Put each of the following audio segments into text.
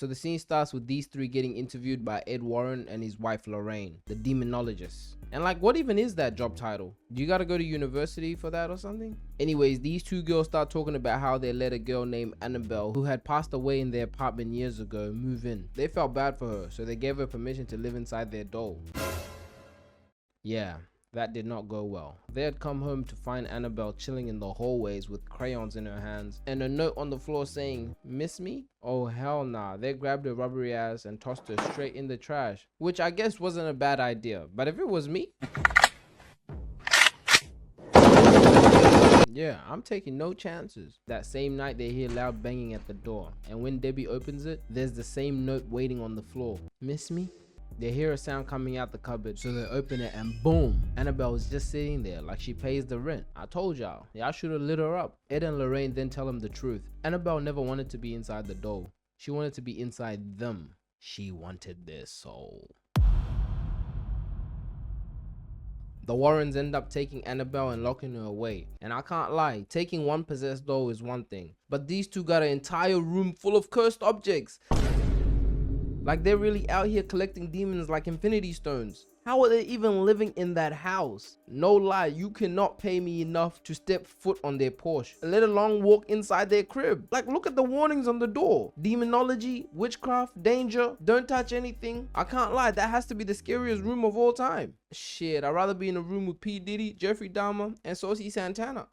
So the scene starts with these three getting interviewed by Ed Warren and his wife Lorraine, the demonologist. And like, what even is that job title? Do you gotta go to university for that or something? Anyways, these two girls start talking about how they let a girl named Annabelle, who had passed away in their apartment years ago, move in. They felt bad for her, so they gave her permission to live inside their doll. Yeah, that did not go well. They had come home to find Annabelle chilling in the hallways with crayons in her hands and a note on the floor saying, "Miss me?" Oh hell nah. They grabbed her rubbery ass and tossed her straight in the trash, which I guess wasn't a bad idea, but if it was me, yeah, I'm taking no chances. That same night they hear loud banging at the door, and when Debbie opens it, there's the same note waiting on the floor. "Miss me?" They hear a sound coming out the cupboard, so they open it and boom, Annabelle is just sitting there like she pays the rent. I told y'all should have lit her up. Ed and Lorraine then tell him the truth. Annabelle never wanted to be inside the doll. She wanted to be inside them. She wanted their soul. The Warrens end up taking Annabelle and locking her away. And I can't lie, taking one possessed doll is one thing, but these two got an entire room full of cursed objects. Like they're really out here collecting demons like Infinity Stones. How are they even living in that house? No lie, you cannot pay me enough to step foot on their porch, let alone walk inside their crib. Like, look at the warnings on the door. Demonology, witchcraft, danger, don't touch anything. I can't lie, that has to be the scariest room of all time. Shit, I'd rather be in a room with P. Diddy, Jeffrey Dahmer, and Saucy Santana.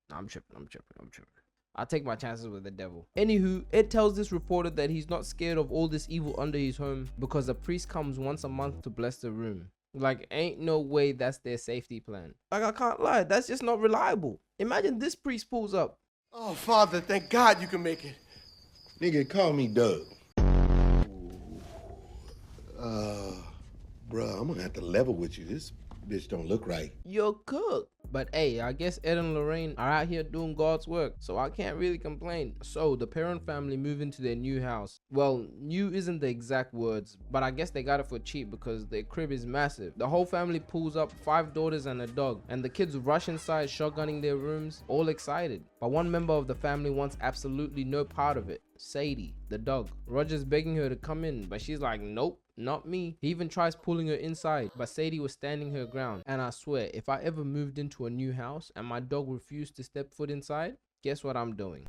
I'm tripping. I take my chances with the devil. Anywho, Ed tells this reporter that he's not scared of all this evil under his home because a priest comes once a month to bless the room. Like, ain't no way that's their safety plan. Like, I can't lie, that's just not reliable. Imagine this priest pulls up. "Oh, Father, thank God you can make it." Nigga, call me Doug. Bruh, I'm gonna have to level with you. This bitch don't look right. You're cooked. But hey, I guess Ed and Lorraine are out here doing God's work, so I can't really complain. So the parent family move into their new house. Well, new isn't the exact words, but I guess they got it for cheap because their crib is massive. The whole family pulls up, 5 daughters and a dog, and the kids rush inside shotgunning their rooms, all excited. But one member of the family wants absolutely no part of it. Sadie, the dog. Roger's begging her to come in, but she's like, nope. Not me. He even tries pulling her inside, but Sadie was standing her ground. And I swear, if I ever moved into a new house and my dog refused to step foot inside, guess what I'm doing?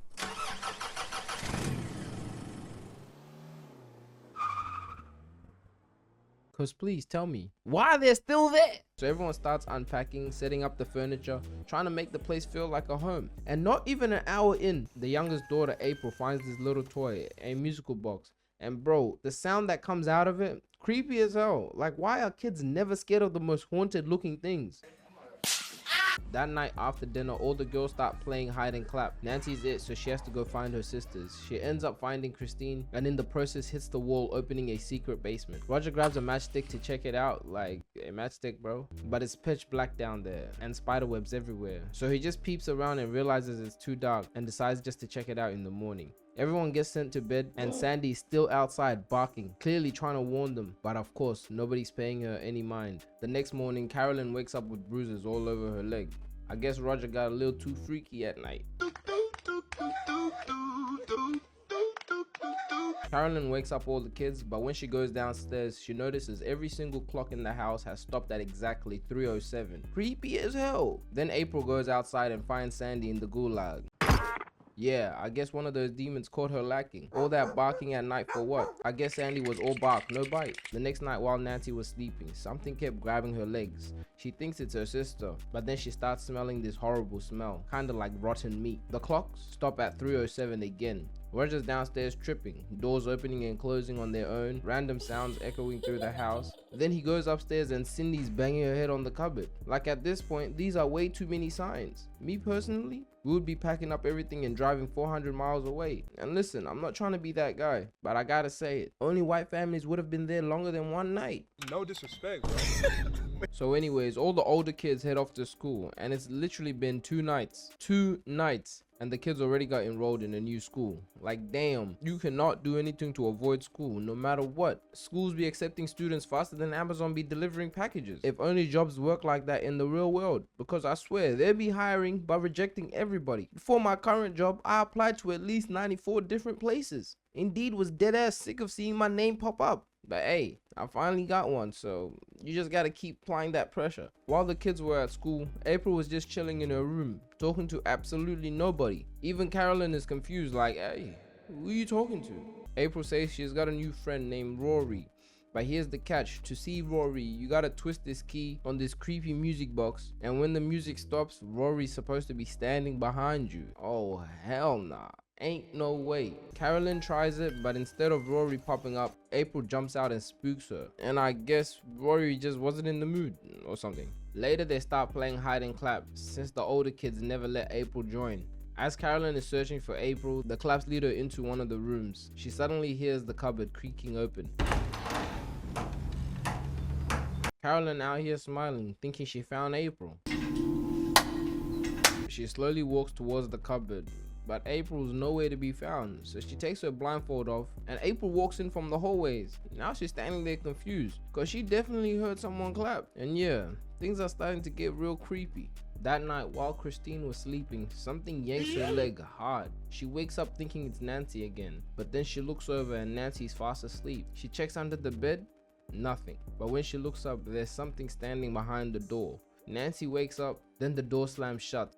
Cause please tell me, why they're still there? So everyone starts unpacking, setting up the furniture, trying to make the place feel like a home. And not even an hour in, the youngest daughter, April, finds this little toy, a musical box. And bro, the sound that comes out of it, creepy as hell. Like, why are kids never scared of the most haunted looking things? That night after dinner, all the girls start playing hide and clap. Nancy's it, so she has to go find her sisters. She ends up finding Christine and in the process hits the wall, opening a secret basement. Roger grabs a matchstick to check it out. Like, a matchstick, bro. But it's pitch black down there and spiderwebs everywhere. So he just peeps around and realizes it's too dark and decides just to check it out in the morning. Everyone gets sent to bed and Sandy's still outside barking, clearly trying to warn them, but of course nobody's paying her any mind. The next morning, Carolyn wakes up with bruises all over her leg. I guess Roger got a little too freaky at night. Carolyn wakes up all the kids, but when she goes downstairs, she notices every single clock in the house has stopped at exactly 3:07. Creepy as hell. Then April goes outside and finds Sandy in the gulag. Yeah, I guess one of those demons caught her lacking. All that barking at night for what? I guess Sandy was all bark, no bite. The next night while Nancy was sleeping, something kept grabbing her legs. She thinks it's her sister, but then she starts smelling this horrible smell, kinda like rotten meat. The clocks stop at 3:07 again. Roger's downstairs tripping, doors opening and closing on their own, random sounds echoing through the house. Then he goes upstairs and Cindy's banging her head on the cupboard. Like, at this point, these are way too many signs. Me personally, we would be packing up everything and driving 400 miles away. And listen, I'm not trying to be that guy, but I gotta say it. Only white families would have been there longer than one night. No disrespect, bro. So anyways, all the older kids head off to school, and it's literally been 2 nights, and the kids already got enrolled in a new school. Like damn, you cannot do anything to avoid school no matter what. Schools be accepting students faster than Amazon be delivering packages. If only jobs work like that in the real world, because I swear they be hiring but rejecting everybody. Before my current job, I applied to at least 94 different places. Indeed was dead ass sick of seeing my name pop up. But hey, I finally got one, so you just gotta keep applying that pressure. While the kids were at school, April was just chilling in her room, talking to absolutely nobody. Even Carolyn is confused, like, hey, who are you talking to? April says she's got a new friend named Rory. But here's the catch: to see Rory, you gotta twist this key on this creepy music box, and when the music stops, Rory's supposed to be standing behind you. Oh hell nah. Ain't no way. Carolyn tries it, but instead of Rory popping up, April jumps out and spooks her. And I guess Rory just wasn't in the mood or something. Later they start playing hide and clap, since the older kids never let April join. As Carolyn is searching for April, the claps lead her into one of the rooms. She suddenly hears the cupboard creaking open. Carolyn out here smiling, thinking she found April. She slowly walks towards the cupboard, but April's nowhere to be found, so she takes her blindfold off and April walks in from the hallways. Now she's standing there confused, cause she definitely heard someone clap. And yeah, things are starting to get real creepy. That night while Christine was sleeping, something yanks her leg hard. She wakes up thinking it's Nancy again, but then she looks over and Nancy's fast asleep. She checks under the bed, nothing. But when she looks up, there's something standing behind the door. Nancy wakes up, then the door slams shut.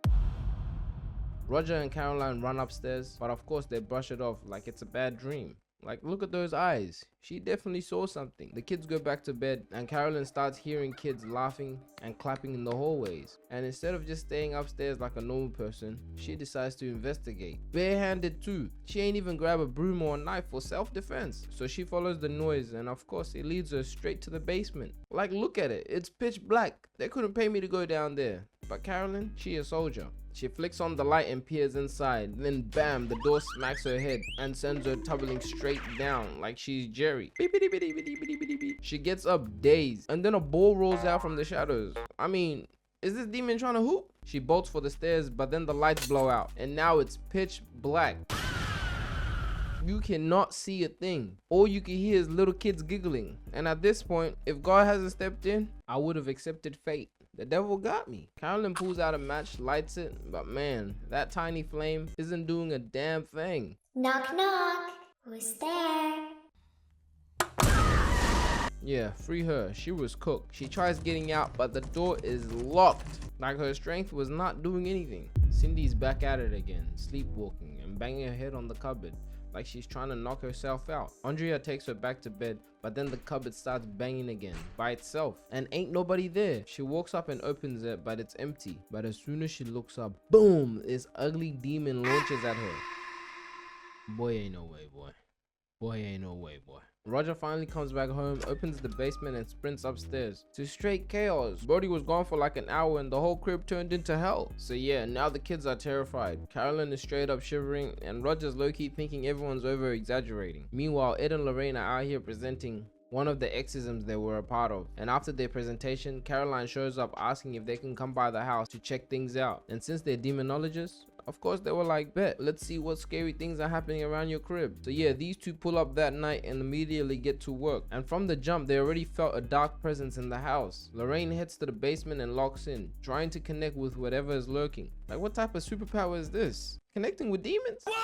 Roger and Caroline run upstairs, but of course they brush it off like it's a bad dream. Like, look at those eyes. She definitely saw something. The kids go back to bed and Carolyn starts hearing kids laughing and clapping in the hallways. And instead of just staying upstairs like a normal person, she decides to investigate. Barehanded too. She ain't even grab a broom or a knife for self-defense. So she follows the noise and of course it leads her straight to the basement. Like, look at it. It's pitch black. They couldn't pay me to go down there. But Carolyn, she a soldier. She flicks on the light and peers inside. Then bam, the door smacks her head and sends her tumbling straight down like she's Jerry. She gets up dazed, and then a ball rolls out from the shadows. I mean, is this demon trying to hoop? She bolts for the stairs, but then the lights blow out and now it's pitch black. You cannot see a thing. All you can hear is little kids giggling. And at this point, if God hasn't stepped in, I would have accepted fate. The devil got me. Carolyn pulls out a match, lights it, but man, that tiny flame isn't doing a damn thing. Knock knock, who's there? Yeah, free her. She was cooked. She tries getting out, but the door is locked. Like her strength was not doing anything. Cindy's back at it again, sleepwalking and banging her head on the cupboard like she's trying to knock herself out. Andrea takes her back to bed, but then the cupboard starts banging again by itself and ain't nobody there. She walks up and opens it, but it's empty. But as soon as she looks up, boom, this ugly demon launches at her. Boy, ain't no way, boy. Boy, ain't no way, boy. Roger finally comes back home, opens the basement and sprints upstairs to straight chaos. Brody was gone for like an hour and the whole crib turned into hell. So yeah, now the kids are terrified. Carolyn is straight up shivering and Roger's low-key thinking everyone's over exaggerating. Meanwhile, Ed and Lorraine are out here presenting one of the exorcisms they were a part of. And after their presentation, Caroline shows up asking if they can come by the house to check things out. And since they're demonologists, of course they were like, bet, let's see what scary things are happening around your crib. So yeah, these two pull up that night and immediately get to work. And from the jump, they already felt a dark presence in the house. Lorraine heads to the basement and locks in, trying to connect with whatever is lurking. Like, what type of superpower is this? Connecting with demons? What?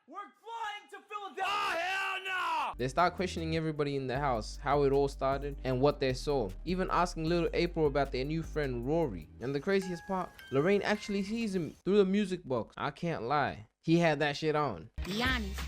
We're flying to Philadelphia! Oh, hell no! They start questioning everybody in the house, how it all started and what they saw, even asking little April about their new friend Rory. And the craziest part, Lorraine actually sees him through the music box. I can't lie, he had that shit on. Be honest,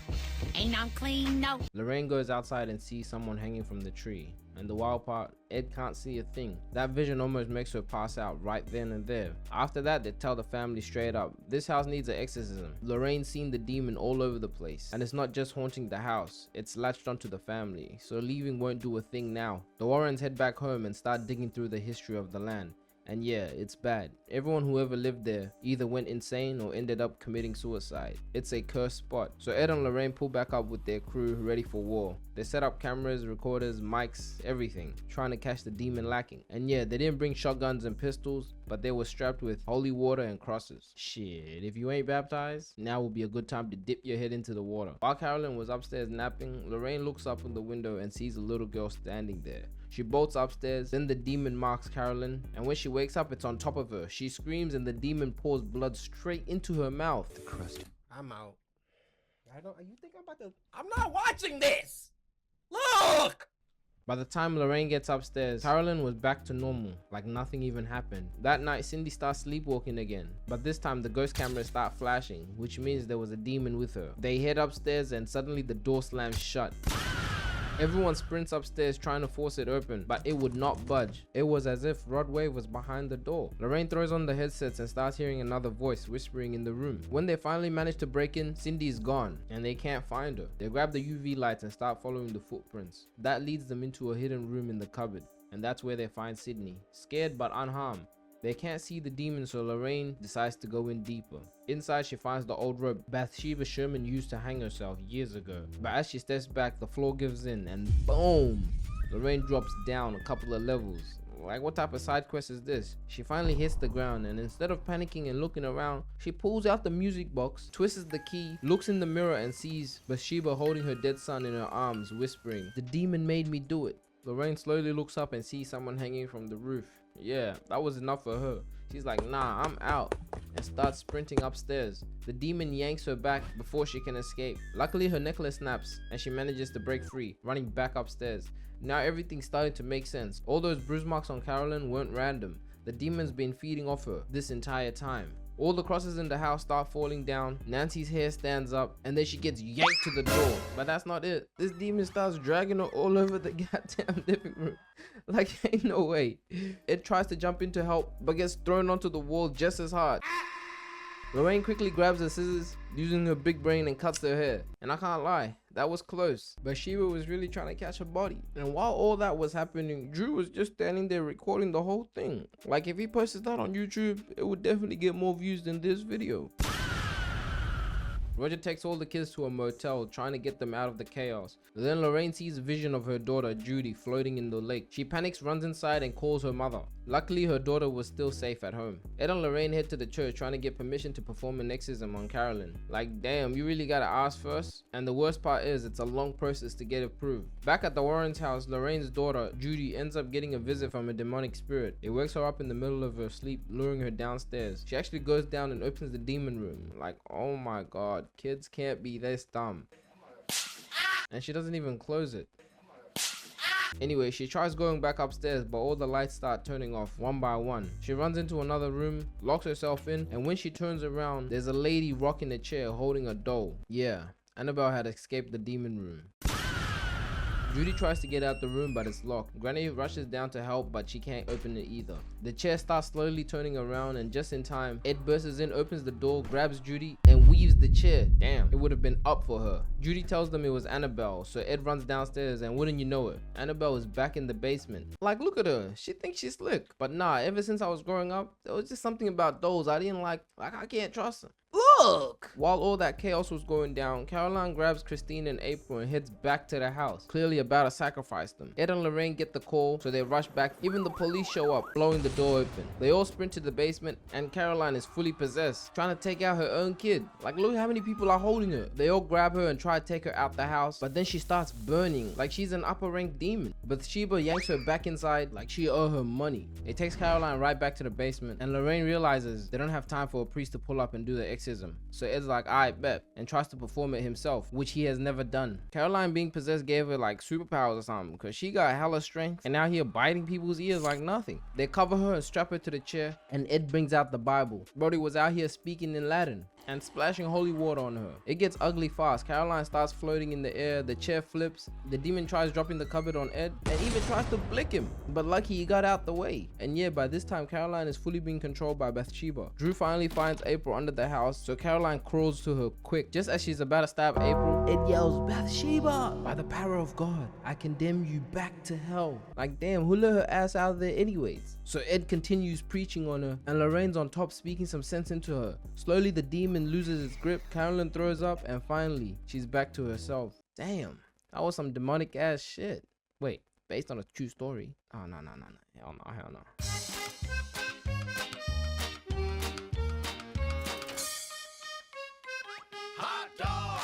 ain't no clean, no. Lorraine goes outside and sees someone hanging from the tree. And the wild part, Ed can't see a thing. That vision almost makes her pass out right then and there. After that, they tell the family straight up, this house needs an exorcism. Lorraine's seen the demon all over the place. And it's not just haunting the house, it's latched onto the family. So leaving won't do a thing now. The Warrens head back home and start digging through the history of the land. And yeah, it's bad. Everyone who ever lived there either went insane or ended up committing suicide. It's a cursed spot. So Ed and Lorraine pull back up with their crew ready for war. They set up cameras, recorders, mics, everything, trying to catch the demon lacking. And yeah, they didn't bring shotguns and pistols, but they were strapped with holy water and crosses. Shit, if you ain't baptized, now will be a good time to dip your head into the water. While Carolyn was upstairs napping, Lorraine looks up from the window and sees a little girl standing there. She bolts upstairs, then the demon marks Carolyn, and when she wakes up, it's on top of her. She screams and the demon pours blood straight into her mouth. The crust. I'm out. You think I'm about to... I'm not watching this! Look! By the time Lorraine gets upstairs, Carolyn was back to normal, like nothing even happened. That night, Cindy starts sleepwalking again, but this time the ghost cameras start flashing, which means there was a demon with her. They head upstairs and suddenly the door slams shut. Everyone sprints upstairs trying to force it open, but it would not budge. It was as if Rod Wave was behind the door. Lorraine throws on the headsets and starts hearing another voice whispering in the room. When they finally manage to break in, Cindy's gone, and they can't find her. They grab the UV lights and start following the footprints. That leads them into a hidden room in the cupboard, and that's where they find Sydney, scared but unharmed. They can't see the demon, so Lorraine decides to go in deeper. Inside, she finds the old rope Bathsheba Sherman used to hang herself years ago. But as she steps back, the floor gives in and boom! Lorraine drops down a couple of levels. Like, what type of side quest is this? She finally hits the ground, and instead of panicking and looking around, she pulls out the music box, twists the key, looks in the mirror and sees Bathsheba holding her dead son in her arms, whispering, "The demon made me do it." Lorraine slowly looks up and sees someone hanging from the roof. Yeah, that was enough for her. She's like, "Nah, I'm out," and starts sprinting upstairs. The demon yanks her back before she can escape. Luckily, her necklace snaps and she manages to break free, running back upstairs. Now everything's starting to make sense. All those bruise marks on Carolyn weren't random. The demon's been feeding off her this entire time. All the crosses in the house start falling down. Nancy's hair stands up and then she gets yanked to the door. But that's not it. This demon starts dragging her all over the goddamn living room. Like, ain't no way. It tries to jump in to help but gets thrown onto the wall just as hard. Lorraine quickly grabs her scissors, using her big brain, and cuts her hair. And I can't lie, that was close. Bathsheba was really trying to catch her body. And while all that was happening, Drew was just standing there recording the whole thing. Like, if he posted that on YouTube, it would definitely get more views than this video. Roger takes all the kids to a motel, trying to get them out of the chaos. Then Lorraine sees a vision of her daughter, Judy, floating in the lake. She panics, runs inside, and calls her mother. Luckily, her daughter was still safe at home. Ed and Lorraine head to the church, trying to get permission to perform an exorcism on Carolyn. Like, damn, you really gotta ask first? And the worst part is, it's a long process to get approved. Back at the Warrens' house, Lorraine's daughter, Judy, ends up getting a visit from a demonic spirit. It wakes her up in the middle of her sleep, luring her downstairs. She actually goes down and opens the demon room. Like, oh my god, kids can't be this dumb. And she doesn't even close it. Anyway, she tries going back upstairs, but all the lights start turning off one by one. She runs into another room, locks herself in, and when she turns around, there's a lady rocking a chair holding a doll. Yeah, Annabelle had escaped the demon room. Judy tries to get out the room, but it's locked. Granny rushes down to help, but she can't open it either. The chair starts slowly turning around, and just in time, Ed bursts in, opens the door, grabs Judy, and weaves the chair. Damn, it would have been up for her. Judy tells them it was Annabelle, so Ed runs downstairs, and wouldn't you know it, Annabelle is back in the basement. Like, look at her, she thinks she's slick. But nah, ever since I was growing up, there was just something about dolls I didn't like I can't trust them. Look! While all that chaos was going down, Caroline grabs Christine and April and heads back to the house, clearly about to sacrifice them. Ed and Lorraine get the call, so they rush back. Even the police show up, blowing the door open. They all sprint to the basement, and Caroline is fully possessed, trying to take out her own kid. Like, look how many people are holding her. They all grab her and try to take her out the house, but then she starts burning, like she's an upper-ranked demon. Bathsheba yanks her back inside, like she owe her money. It takes Caroline right back to the basement, and Lorraine realizes they don't have time for a priest to pull up and do the exorcism. So Ed's like, alright, bet, and tries to perform it himself, which he has never done. Caroline being possessed gave her like superpowers or something, cause she got hella strength and out here biting people's ears like nothing. They cover her and strap her to the chair, and Ed brings out the Bible. Brody was out here speaking in Latin and splashing holy water on her. It gets ugly fast. Caroline starts floating in the air, the chair flips, the demon tries dropping the cupboard on Ed and even tries to blick him, but lucky he got out the way. And yeah, by this time Caroline is fully being controlled by Bathsheba. Drew finally finds April under the house, so Caroline crawls to her quick. Just as she's about to stab April, Ed yells, Bathsheba, by the power of God, I condemn you back to hell. Like, damn, who let her ass out of there anyways? So Ed continues preaching on her, and Lorraine's on top speaking some sense into her. Slowly the demon loses its grip, Carolyn throws up, and finally, she's back to herself. Damn, that was some demonic ass shit. Wait, based on a true story? Oh, no. Hell no.